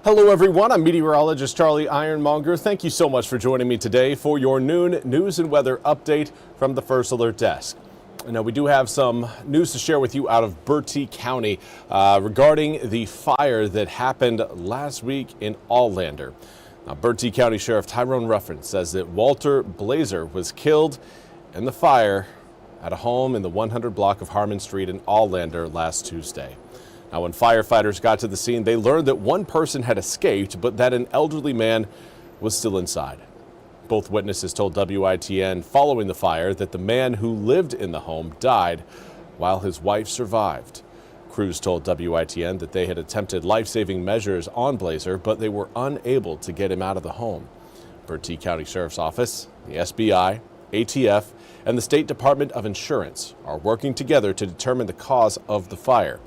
Hello everyone, I'm Meteorologist Charlie Ironmonger. Thank you so much for joining me today for your noon news and weather update from the First Alert Desk. Now we do have some news to share with you out of Bertie County regarding the fire that happened last week in Allander. Now, Bertie County Sheriff Tyrone Ruffin says that Walter Blazer was killed in the fire at a home in the 100 block of Harmon Street in Allander last Tuesday. Now, when firefighters got to the scene, they learned that one person had escaped, but that an elderly man was still inside. Both witnesses told WITN following the fire that the man who lived in the home died while his wife survived. Crews told WITN that they had attempted life-saving measures on Blazer, but they were unable to get him out of the home. Bertie County Sheriff's Office, the SBI, ATF, and the State Department of Insurance are working together to determine the cause of the fire.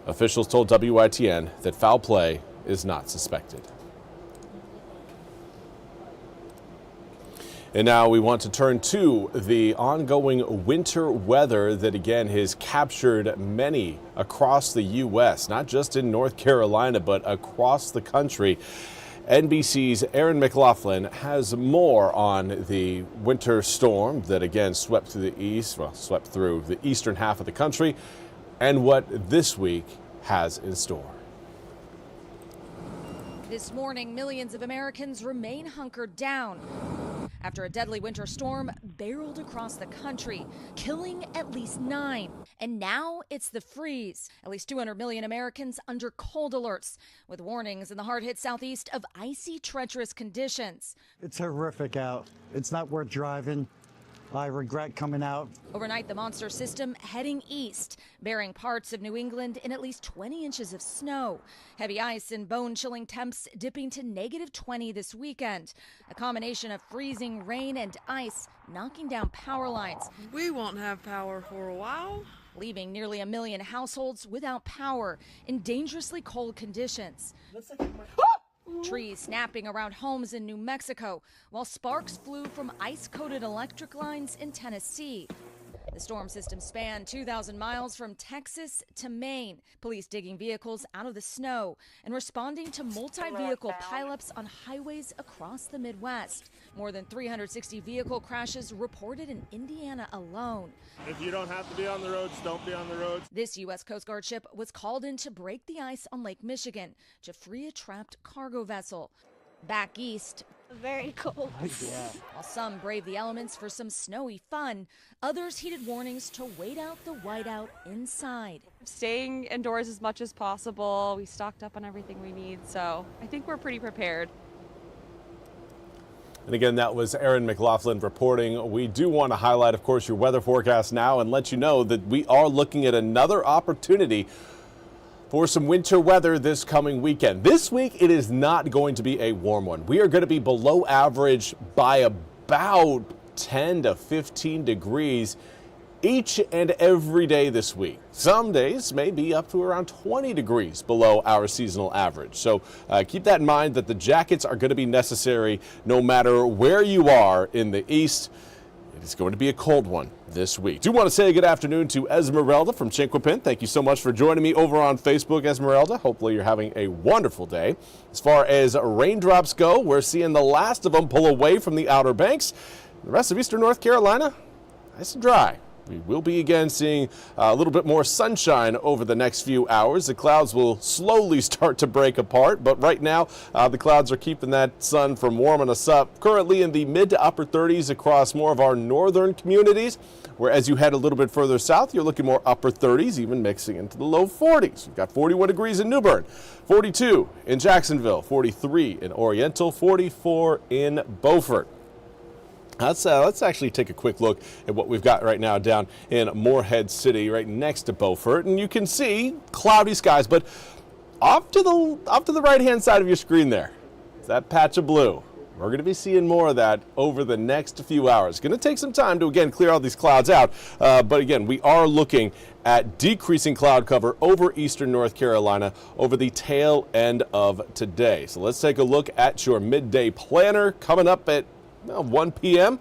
Officials told WITN that foul play is not suspected. And now we want to turn to the ongoing winter weather that again has captured many across the U.S., not just in North Carolina, but across the country. NBC's Aaron McLaughlin has more on the winter storm that again swept through the eastern half of the country and what this week has in store. This morning, millions of Americans remain hunkered down after a deadly winter storm barreled across the country, killing at least 9. And now it's the freeze. At least 200 million Americans under cold alerts, with warnings in the hard-hit southeast of icy, treacherous conditions. It's horrific out. It's not worth driving. I regret coming out. Overnight, the monster system heading east, bearing parts of New England in at least 20 inches of snow. Heavy ice and bone-chilling temps dipping to -20 this weekend. A combination of freezing rain and ice knocking down power lines. We won't have power for a while. Leaving nearly 1 million households without power in dangerously cold conditions. Trees snapping around homes in New Mexico, while sparks flew from ice-coated electric lines in Tennessee. The storm system spanned 2,000 miles from Texas to Maine. Police digging vehicles out of the snow and responding to multi-vehicle pileups on highways across the Midwest. More than 360 vehicle crashes reported in Indiana alone. If you don't have to be on the roads, don't be on the roads. This U.S. Coast Guard ship was called in to break the ice on Lake Michigan to free a trapped cargo vessel. Back east, very cold. While some brave the elements for some snowy fun, others heeded warnings to wait out the whiteout inside. Staying indoors as much as possible. We stocked up on everything we need, so I think we're pretty prepared. And again, that was Aaron McLaughlin reporting. We do want to highlight, of course, your weather forecast now and let you know that we are looking at another opportunity for some winter weather this coming weekend. This week, it is not going to be a warm one. We are going to be below average by about 10 to 15 degrees each and every day this week. Some days may be up to around 20 degrees below our seasonal average. So keep that in mind that the jackets are going to be necessary no matter where you are in the east. It is going to be a cold one this week. Do want to say good afternoon to Esmeralda from Chinquapin. Thank you so much for joining me over on Facebook, Esmeralda. Hopefully you're having a wonderful day. As far as raindrops go, we're seeing the last of them pull away from the Outer Banks. The rest of eastern North Carolina, nice and dry. We will be again seeing a little bit more sunshine over the next few hours. The clouds will slowly start to break apart, but right now the clouds are keeping that sun from warming us up. Currently in the mid to upper 30s across more of our northern communities, where as you head a little bit further south, you're looking more upper 30s, even mixing into the low 40s. We've got 41 degrees in New Bern, 42 in Jacksonville, 43 in Oriental, 44 in Beaufort. Let's actually take a quick look at what we've got right now down in Morehead City, right next to Beaufort, and you can see cloudy skies. But off to the right-hand side of your screen there, is that patch of blue. We're going to be seeing more of that over the next few hours. It's going to take some time to again clear all these clouds out, but again, we are looking at decreasing cloud cover over eastern North Carolina over the tail end of today. So let's take a look at your midday planner coming up at 1 p.m.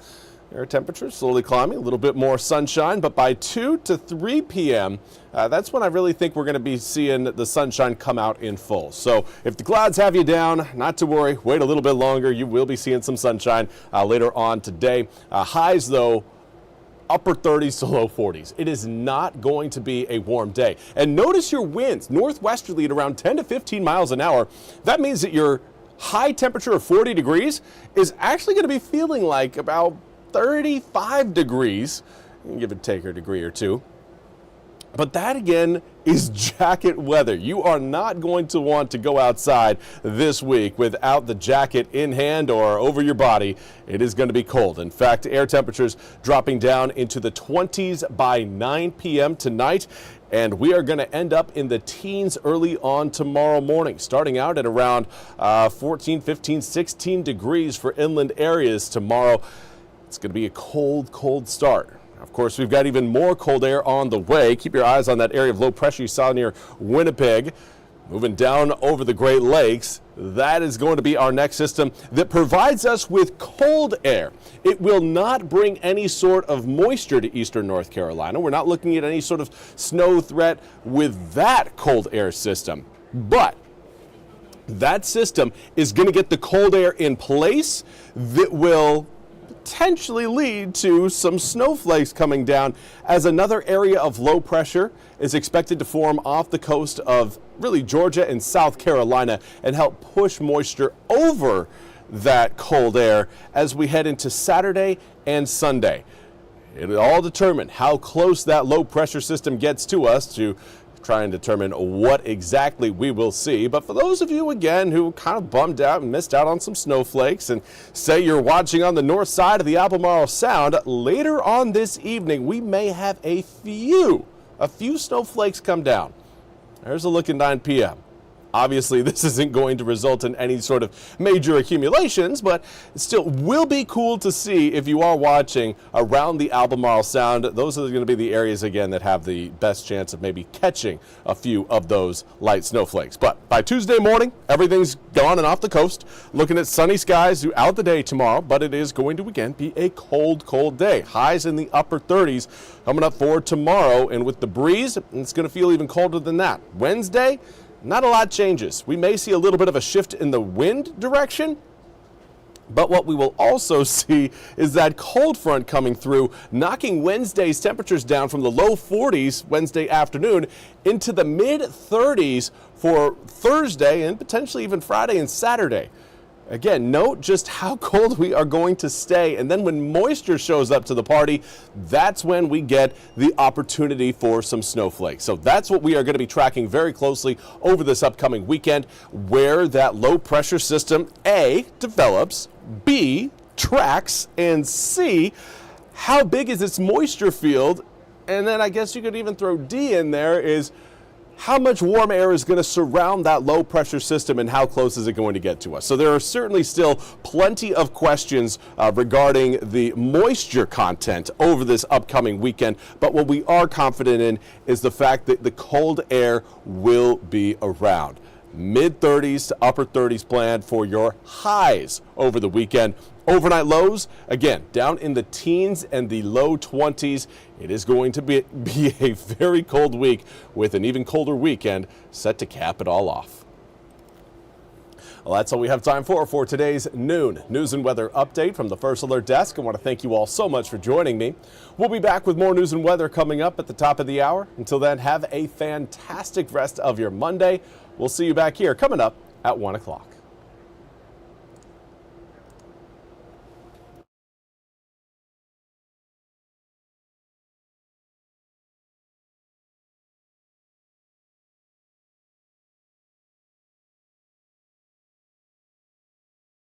Air temperatures slowly climbing, a little bit more sunshine, but by 2 to 3 p.m., that's when I really think we're going to be seeing the sunshine come out in full. So if the clouds have you down, not to worry, wait a little bit longer. You will be seeing some sunshine later on today. Highs, though, upper 30s to low 40s. It is not going to be a warm day. And notice your winds, northwesterly at around 10 to 15 miles an hour. That means that your high temperature of 40 degrees is actually going to be feeling like about 35 degrees, give or take a degree or two. But that again is jacket weather. You are not going to want to go outside this week without the jacket in hand or over your body. It is going to be cold. In fact, air temperatures dropping down into the 20s by 9 p.m. tonight. And we are going to end up in the teens early on tomorrow morning, starting out at around 14, 15, 16 degrees for inland areas tomorrow. It's going to be a cold, cold start. Of course, we've got even more cold air on the way. Keep your eyes on that area of low pressure you saw near Winnipeg. Moving down over the Great Lakes, that is going to be our next system that provides us with cold air. It will not bring any sort of moisture to eastern North Carolina. We're not looking at any sort of snow threat with that cold air system. But that system is going to get the cold air in place that will potentially lead to some snowflakes coming down as another area of low pressure is expected to form off the coast of really Georgia and South Carolina and help push moisture over that cold air as we head into Saturday and Sunday. It'll all determine how close that low pressure system gets to us to try and determine what exactly we will see. But for those of you, again, who kind of bummed out and missed out on some snowflakes and say you're watching on the north side of the Albemarle Sound, later on this evening, we may have a few snowflakes come down. There's a look at 9 p.m. Obviously, this isn't going to result in any sort of major accumulations, but it still will be cool to see if you are watching around the Albemarle Sound. Those are going to be the areas, again, that have the best chance of maybe catching a few of those light snowflakes. But by Tuesday morning, everything's gone and off the coast. Looking at sunny skies throughout the day tomorrow, but it is going to, again, be a cold, cold day. Highs in the upper 30s coming up for tomorrow, and with the breeze, it's going to feel even colder than that. Wednesday, not a lot changes. We may see a little bit of a shift in the wind direction, but what we will also see is that cold front coming through, knocking Wednesday's temperatures down from the low 40s Wednesday afternoon into the mid 30s for Thursday and potentially even Friday and Saturday. Again, note just how cold we are going to stay. And then when moisture shows up to the party, that's when we get the opportunity for some snowflakes. So that's what we are going to be tracking very closely over this upcoming weekend, where that low pressure system, A, develops, B, tracks, and C, how big is its moisture field? And then I guess you could even throw D in there, is how much warm air is going to surround that low pressure system and how close is it going to get to us? So there are certainly still plenty of questions regarding the moisture content over this upcoming weekend. But what we are confident in is the fact that the cold air will be around. Mid 30s to upper 30s planned for your highs over the weekend. Overnight lows, again, down in the teens and the low 20s. It is going to be a very cold week with an even colder weekend set to cap it all off. Well, that's all we have time for today's noon news and weather update from the First Alert Desk. I want to thank you all so much for joining me. We'll be back with more news and weather coming up at the top of the hour. Until then, have a fantastic rest of your Monday. We'll see you back here coming up at 1 o'clock.